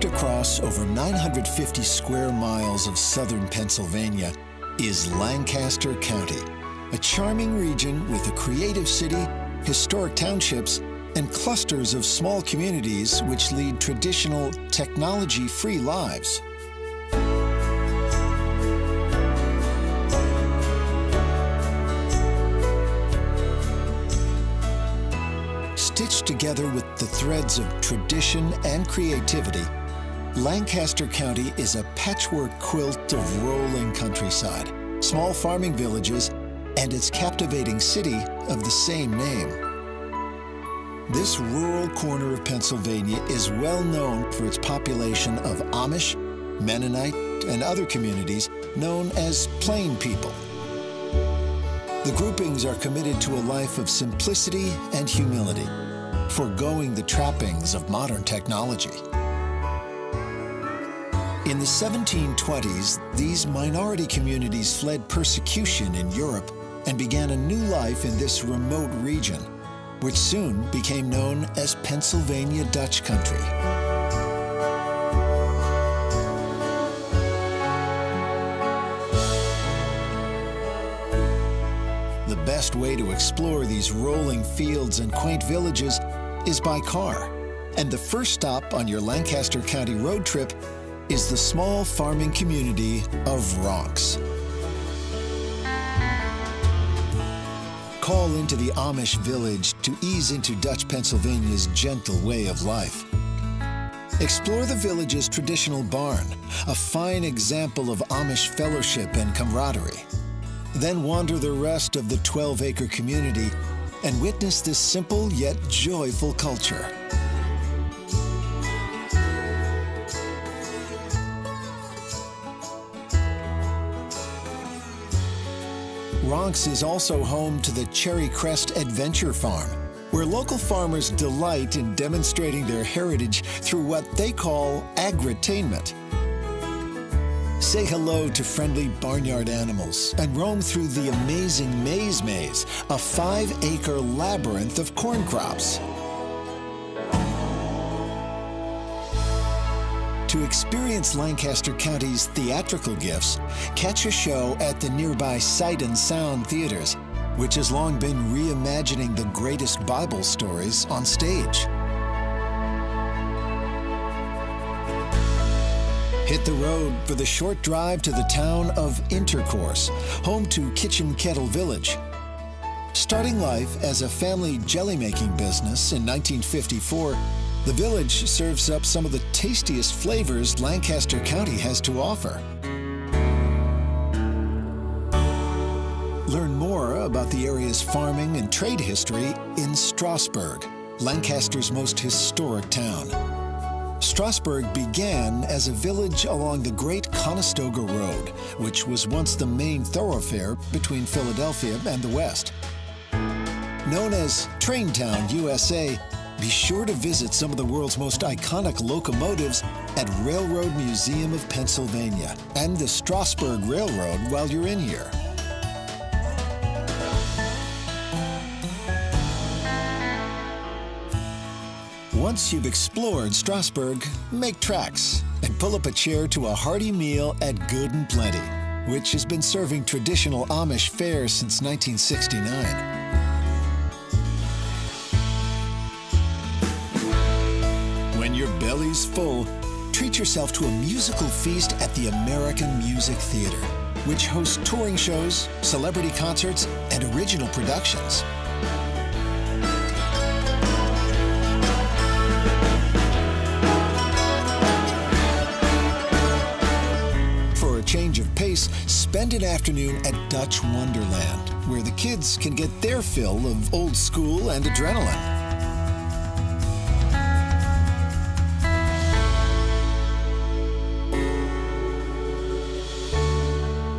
Swept across over 950 square miles of southern Pennsylvania is Lancaster County, a charming region with a creative city, historic townships, and clusters of small communities which lead traditional, technology-free lives. Stitched together with the threads of tradition and creativity, Lancaster County is a patchwork quilt of rolling countryside, small farming villages, and its captivating city of the same name. This rural corner of Pennsylvania is well known for its population of Amish, Mennonite, and other communities known as Plain People. The groupings are committed to a life of simplicity and humility, foregoing the trappings of modern technology. In the 1720s, these minority communities fled persecution in Europe and began a new life in this remote region, which soon became known as Pennsylvania Dutch Country. The best way to explore these rolling fields and quaint villages is by car, and the first stop on your Lancaster County road trip is the small farming community of Ronks. Call into the Amish village to ease into Dutch Pennsylvania's gentle way of life. Explore the village's traditional barn, a fine example of Amish fellowship and camaraderie. Then wander the rest of the 12-acre community and witness this simple yet joyful culture. Ronks is also home to the Cherry Crest Adventure Farm, where local farmers delight in demonstrating their heritage through what they call agritainment. Say hello to friendly barnyard animals and roam through the amazing Maize Maze, a 5-acre labyrinth of corn crops. To experience Lancaster County's theatrical gifts, catch a show at the nearby Sight and Sound theaters, which has long been reimagining the greatest Bible stories on stage. Hit the road for the short drive to the town of Intercourse, home to Kitchen Kettle Village. Starting life as a family jelly-making business in 1954, the village serves up some of the tastiest flavors Lancaster County has to offer. Learn more about the area's farming and trade history in Strasburg, Lancaster's most historic town. Strasburg began as a village along the Great Conestoga Road, which was once the main thoroughfare between Philadelphia and the West. Known as Traintown, USA, be sure to visit some of the world's most iconic locomotives at Railroad Museum of Pennsylvania and the Strasburg Railroad while you're in here. Once you've explored Strasburg, make tracks and pull up a chair to a hearty meal at Good and Plenty, which has been serving traditional Amish fare since 1969. When your belly's full, treat yourself to a musical feast at the American Music Theater, which hosts touring shows, celebrity concerts, and original productions. Change of pace, spend an afternoon at Dutch Wonderland, where the kids can get their fill of old school and adrenaline.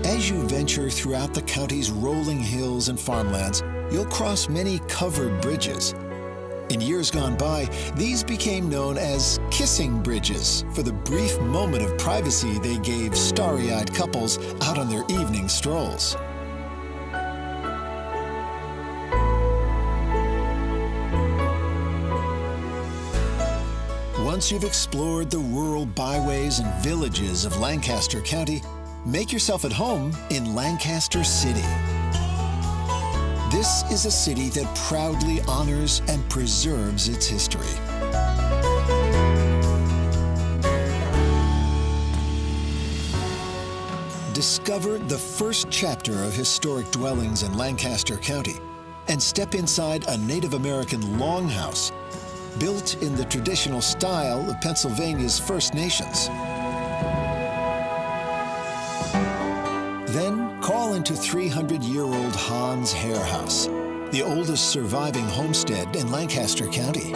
As you venture throughout the county's rolling hills and farmlands, you'll cross many covered bridges. In years gone by, these became known as kissing bridges for the brief moment of privacy they gave starry-eyed couples out on their evening strolls. Once you've explored the rural byways and villages of Lancaster County, make yourself at home in Lancaster City. This is a city that proudly honors and preserves its history. Discover the first chapter of historic dwellings in Lancaster County and step inside a Native American longhouse built in the traditional style of Pennsylvania's First Nations. Then call into 300-year-old Hans Hare House, the oldest surviving homestead in Lancaster County.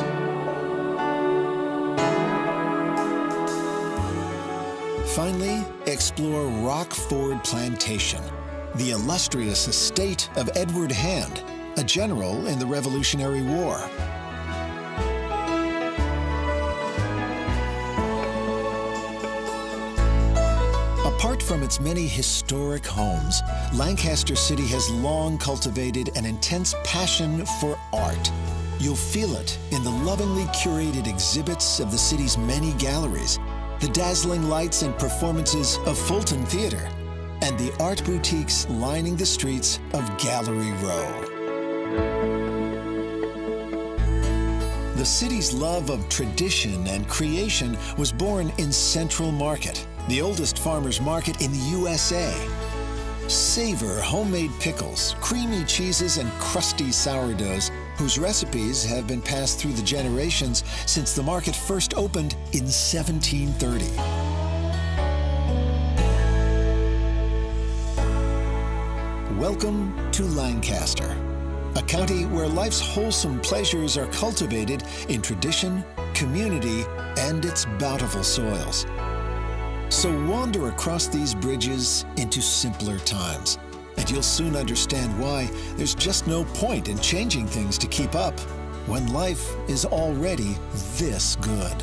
Finally, explore Rockford Plantation, the illustrious estate of Edward Hand, a general in the Revolutionary War. Apart from its many historic homes, Lancaster City has long cultivated an intense passion for art. You'll feel it in the lovingly curated exhibits of the city's many galleries, the dazzling lights and performances of Fulton Theater, and the art boutiques lining the streets of Gallery Row. The city's love of tradition and creation was born in Central Market, the oldest farmers market in the USA. Savor homemade pickles, creamy cheeses, and crusty sourdoughs, whose recipes have been passed through the generations since the market first opened in 1730. Welcome to Lancaster, a county where life's wholesome pleasures are cultivated in tradition, community, and its bountiful soils. So wander across these bridges into simpler times, and you'll soon understand why there's just no point in changing things to keep up when life is already this good.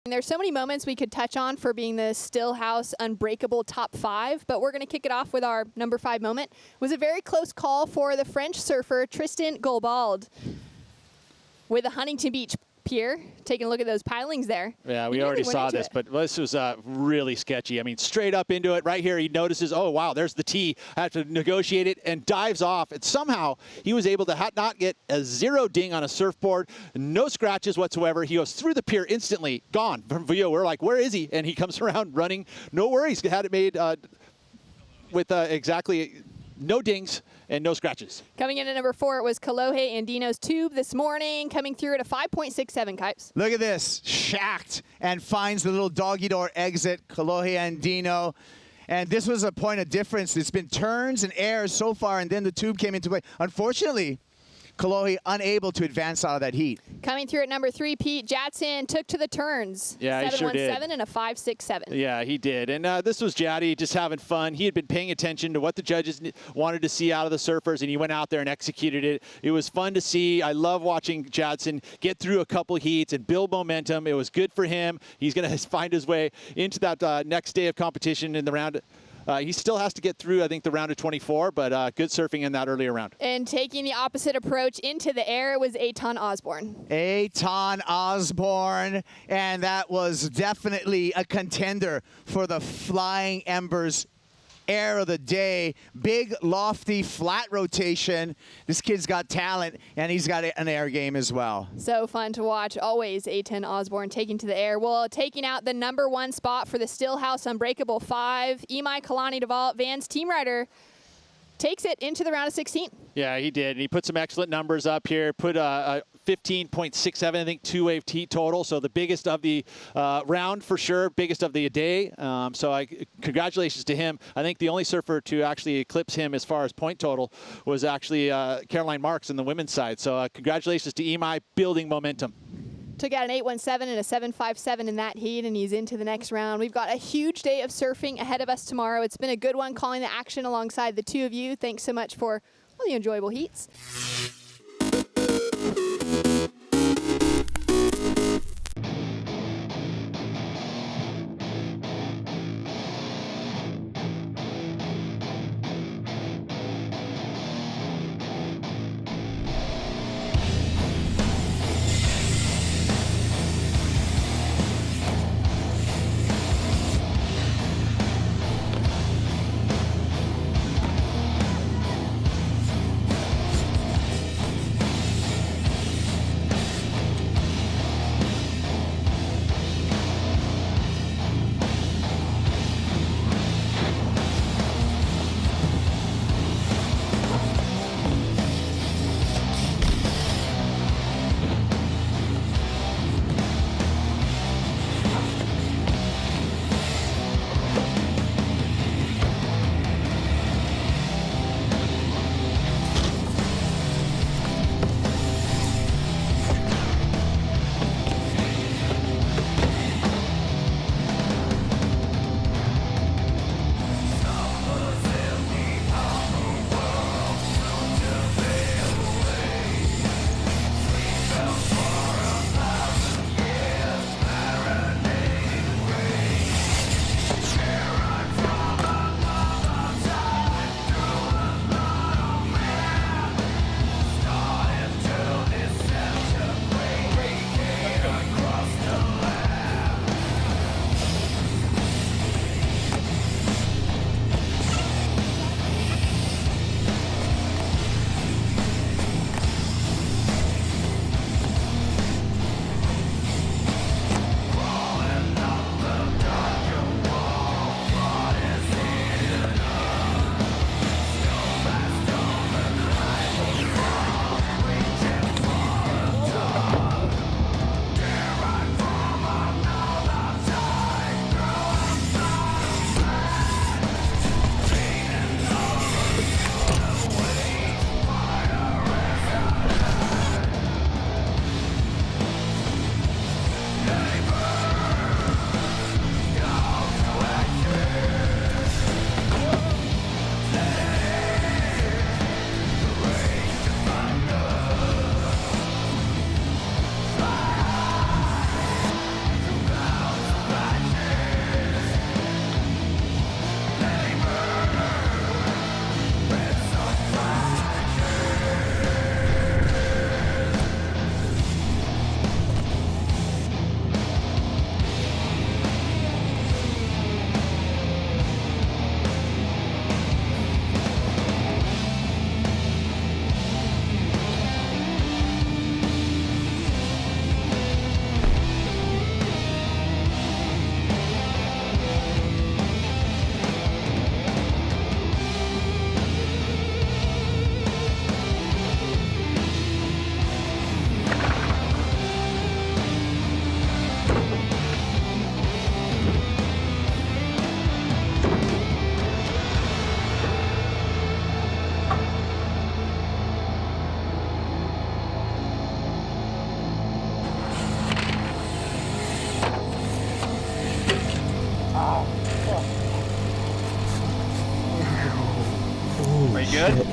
There's so many moments we could touch on for being the Stillhouse Unbreakable Top 5, but we're going to kick it off with our number 5 moment. It was a very close call for the French surfer Tristan Golbald with the Huntington Beach Pier. Taking a look at those pilings there. Yeah, we already saw this, but this was really sketchy. I mean, straight up into it. Right here, he notices, oh, wow, there's the tee. I have to negotiate it, and dives off. And somehow, he was able to not get a zero ding on a surfboard, no scratches whatsoever. He goes through the pier instantly, gone from view. We're like, where is he? And he comes around running. No worries. Had it made with exactly no dings and no scratches. Coming in at number 4, it was Kalohe Andino's tube this morning, coming through at a 5.67 Kipes. Look at this, shacked and finds the little doggy door exit, Kalohe Andino. And this was a point of difference. It's been turns and airs so far, and then the tube came into play. Unfortunately, Kolohe unable to advance out of that heat. Coming through at number 3, Pete Jadson took to the turns. Yeah, he sure did. 7-1-7 and a 5-6-7. Yeah, he did. And this was Jaddy just having fun. He had been paying attention to what the judges wanted to see out of the surfers, and he went out there and executed it. It was fun to see. I love watching Jadson get through a couple heats and build momentum. It was good for him. He's going to find his way into that next day of competition in the round. He still has to get through, I think, the round of 24, but good surfing in that earlier round. And taking the opposite approach into the air was Eitan Osborne. Eitan Osborne, and that was definitely a contender for the Flying Embers air of the day. Big, lofty, flat rotation. This kid's got talent, and he's got an air game as well. So fun to watch. Always Eitan Osborne taking to the air. Well, taking out the number 1 spot for the Stillhouse Unbreakable 5, Imai Kalani DeVault, Van's team rider, takes it into the round of 16. Yeah, he did. And he put some excellent numbers up here. Put a 15.67, I think, 2-wave heat total. So the biggest of the round for sure, biggest of the day. So congratulations to him. I think the only surfer to actually eclipse him as far as point total was actually Caroline Marks in the women's side. So congratulations to Imai, building momentum. Took out an 8-1-7 and a 7-5-7 in that heat, and he's into the next round. We've got a huge day of surfing ahead of us tomorrow. It's been a good one calling the action alongside the two of you. Thanks so much for all the enjoyable heats. good?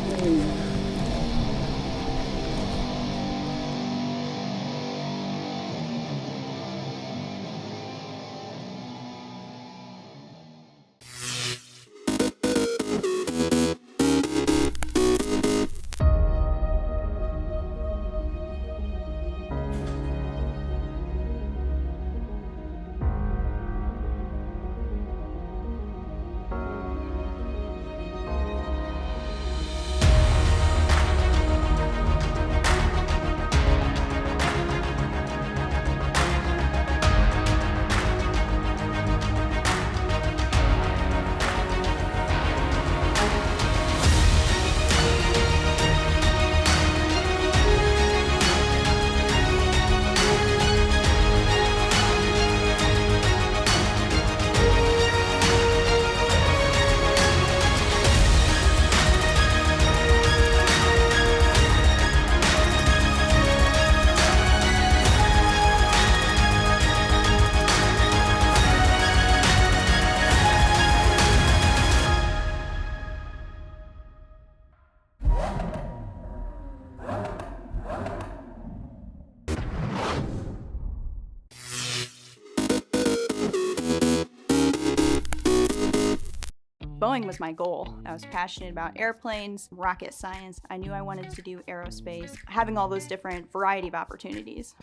Boeing was my goal. I was passionate about airplanes, rocket science. I knew I wanted to do aerospace, having all those different variety of opportunities.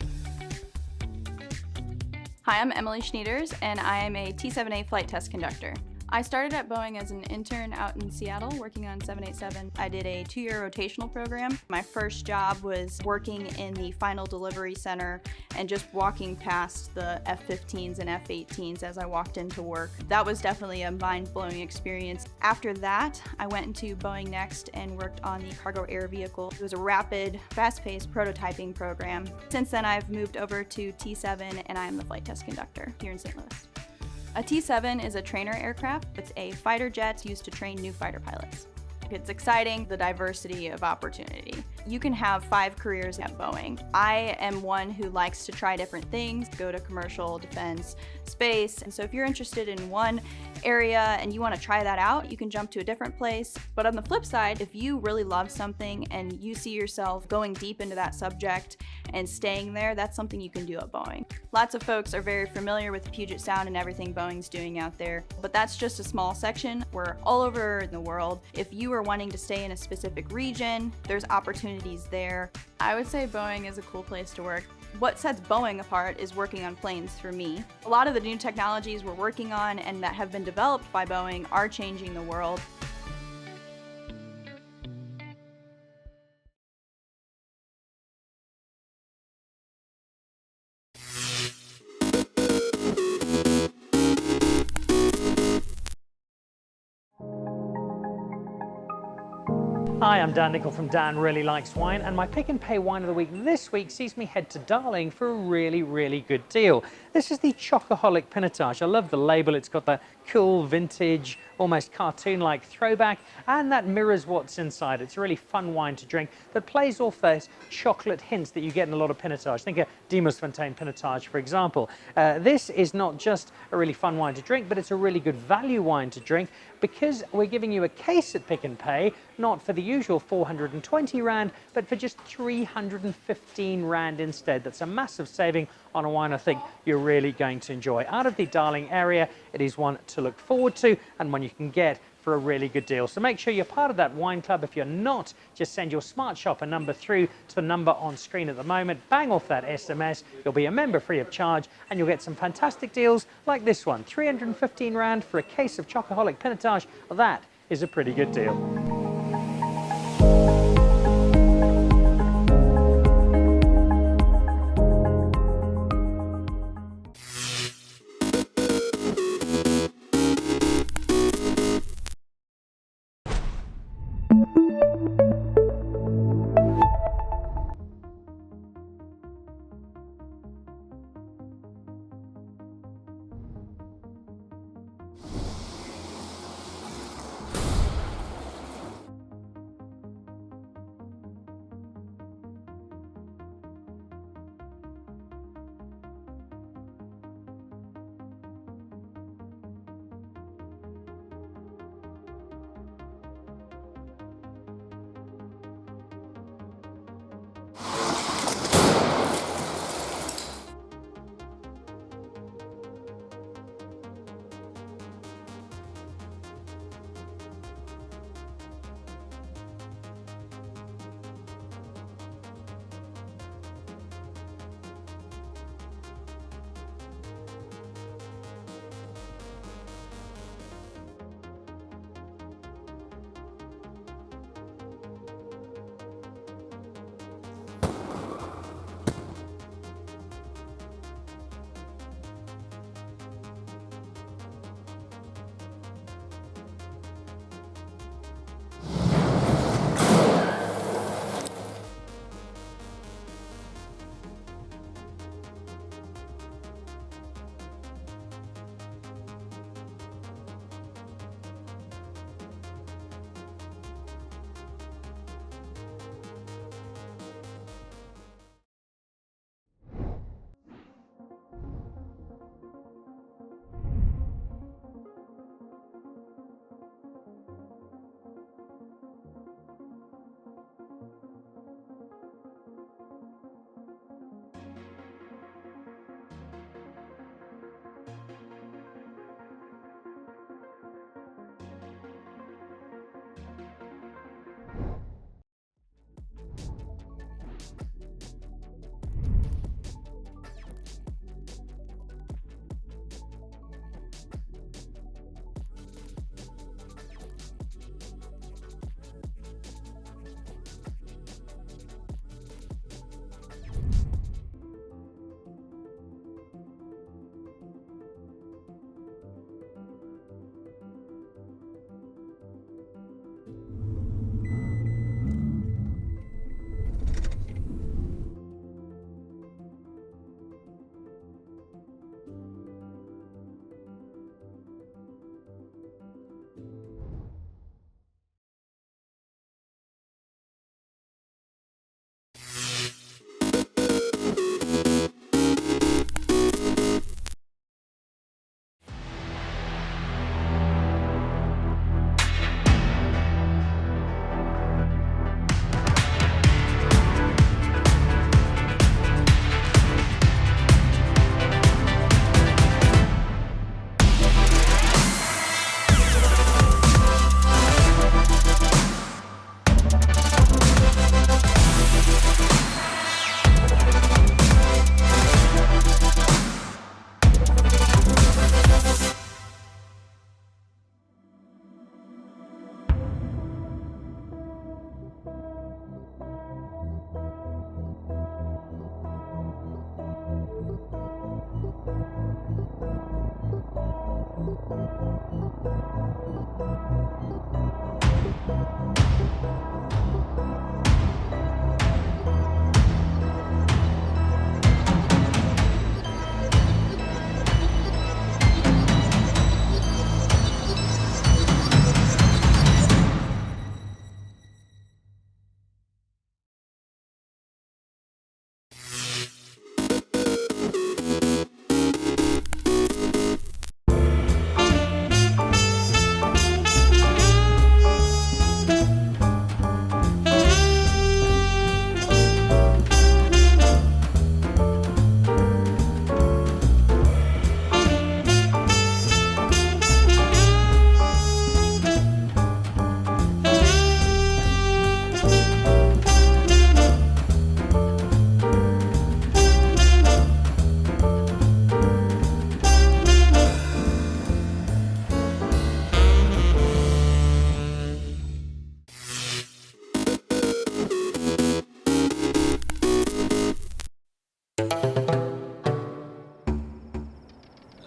Hi, I'm Emily Schneiders, and I am a T-7A flight test conductor. I started at Boeing as an intern out in Seattle working on 787. I did a 2-year rotational program. My first job was working in the final delivery center and just walking past the F-15s and F-18s as I walked into work. That was definitely a mind-blowing experience. After that, I went into Boeing Next and worked on the cargo air vehicle. It was a rapid, fast-paced prototyping program. Since then, I've moved over to T-7 and I am the flight test conductor here in St. Louis. A T-7 is a trainer aircraft. It's a fighter jet used to train new fighter pilots. It's exciting, the diversity of opportunity. You can have 5 careers at Boeing. I am one who likes to try different things, go to commercial, defense, space. And so if you're interested in one area and you want to try that out, you can jump to a different place. But on the flip side, if you really love something and you see yourself going deep into that subject and staying there, that's something you can do at Boeing. Lots of folks are very familiar with Puget Sound and everything Boeing's doing out there, but that's just a small section. We're all over in the world. If you are wanting to stay in a specific region, there's opportunities there. I would say Boeing is a cool place to work. What sets Boeing apart is working on planes for me. A lot of the new technologies we're working on and that have been developed by Boeing are changing the world. Hi, I'm Dan Nicol from Dan Really Likes Wine, and my Pick and Pay Wine of the Week this week sees me head to Darling for a really good deal. This is the Chocoholic Pinotage. I love the label. It's got that cool vintage, almost cartoon-like throwback, and that mirrors what's inside. It's a really fun wine to drink that plays off those chocolate hints that you get in a lot of Pinotage. Think of Demos Fontaine Pinotage, for example. This is not just a really fun wine to drink, but it's a really good value wine to drink because we're giving you a case at Pick and Pay, not for the usual 420 Rand, but for just 315 Rand instead. That's a massive saving on a wine I think you're really going to enjoy. Out of the Darling area, it is one to look forward to and one you can get for a really good deal. So make sure you're part of that wine club. If you're not, just send your Smart Shopper number through to the number on screen at the moment. Bang off that SMS. You'll be a member free of charge and you'll get some fantastic deals like this one. 315 Rand for a case of Chocoholic Pinotage. That is a pretty good deal.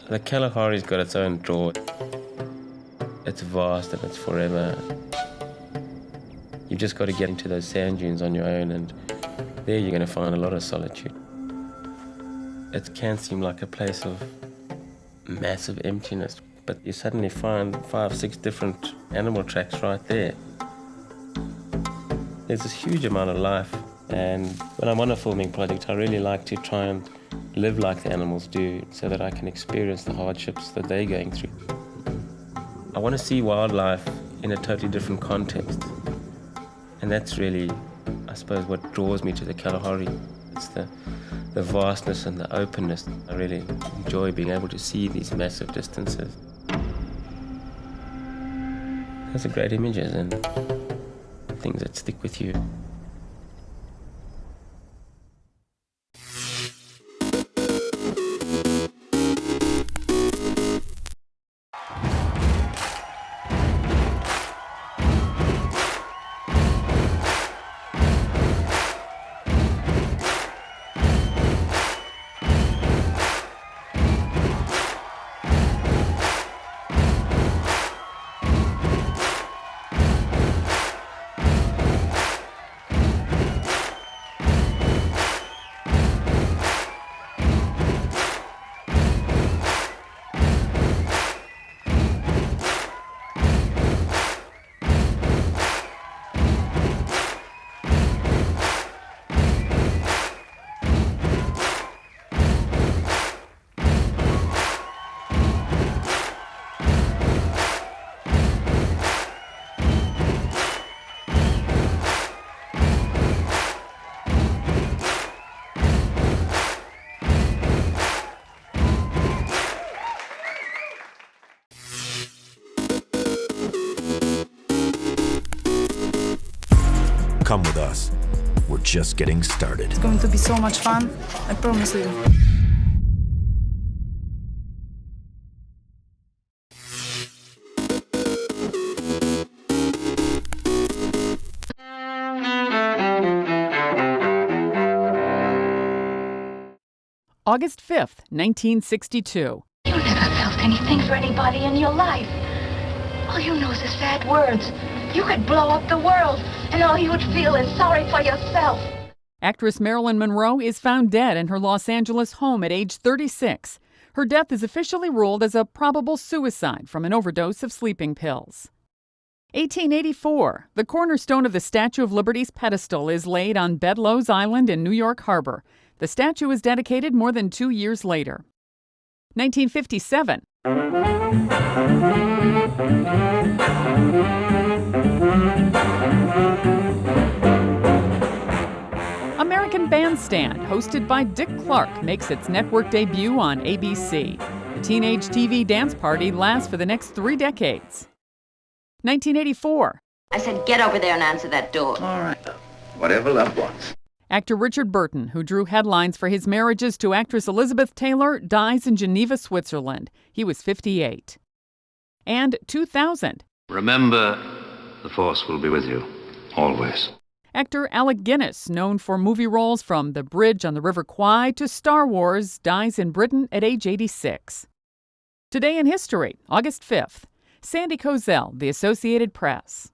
The Kalahari's got its own draw. It's vast and it's forever. You've just got to get into those sand dunes on your own, and there you're going to find a lot of solitude. It can seem like a place of massive emptiness, but you suddenly find 5, 6 different animal tracks right there. There's this huge amount of life, and when I'm on a filming project, I really like to try and live like the animals do so that I can experience the hardships that they're going through. I want to see wildlife in a totally different context. And that's really, I suppose, what draws me to the Kalahari. It's the vastness and the openness. I really enjoy being able to see these massive distances. Those are great images and things that stick with you. Come with us. We're just getting started. It's going to be so much fun, I promise you. August 5th, 1962. You never felt anything for anybody in your life. All you know is the sad words. You could blow up the world, and all you would feel is sorry for yourself. Actress Marilyn Monroe is found dead in her Los Angeles home at age 36. Her death is officially ruled as a probable suicide from an overdose of sleeping pills. 1884, the cornerstone of the Statue of Liberty's pedestal is laid on Bedloes Island in New York Harbor. The statue was dedicated more than 2 years later. 1957. American Bandstand, hosted by Dick Clark, makes its network debut on ABC. The teenage TV dance party lasts for the next 3 decades. 1984. I said, get over there and answer that door. All right. Whatever love wants. Actor Richard Burton, who drew headlines for his marriages to actress Elizabeth Taylor, dies in Geneva, Switzerland. He was 58. And 2000. Remember, the Force will be with you, always. Actor Alec Guinness, known for movie roles from The Bridge on the River Kwai to Star Wars, dies in Britain at age 86. Today in History, August 5th. Sandy Kozel, The Associated Press.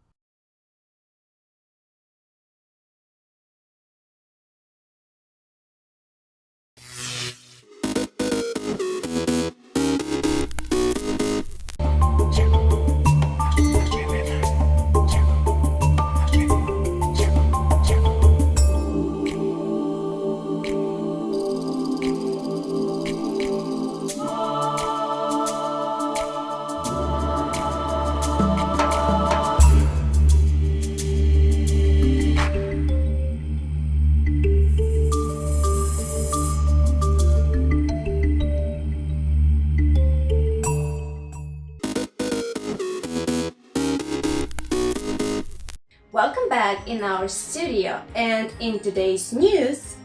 Welcome back in our studio, and in today's news,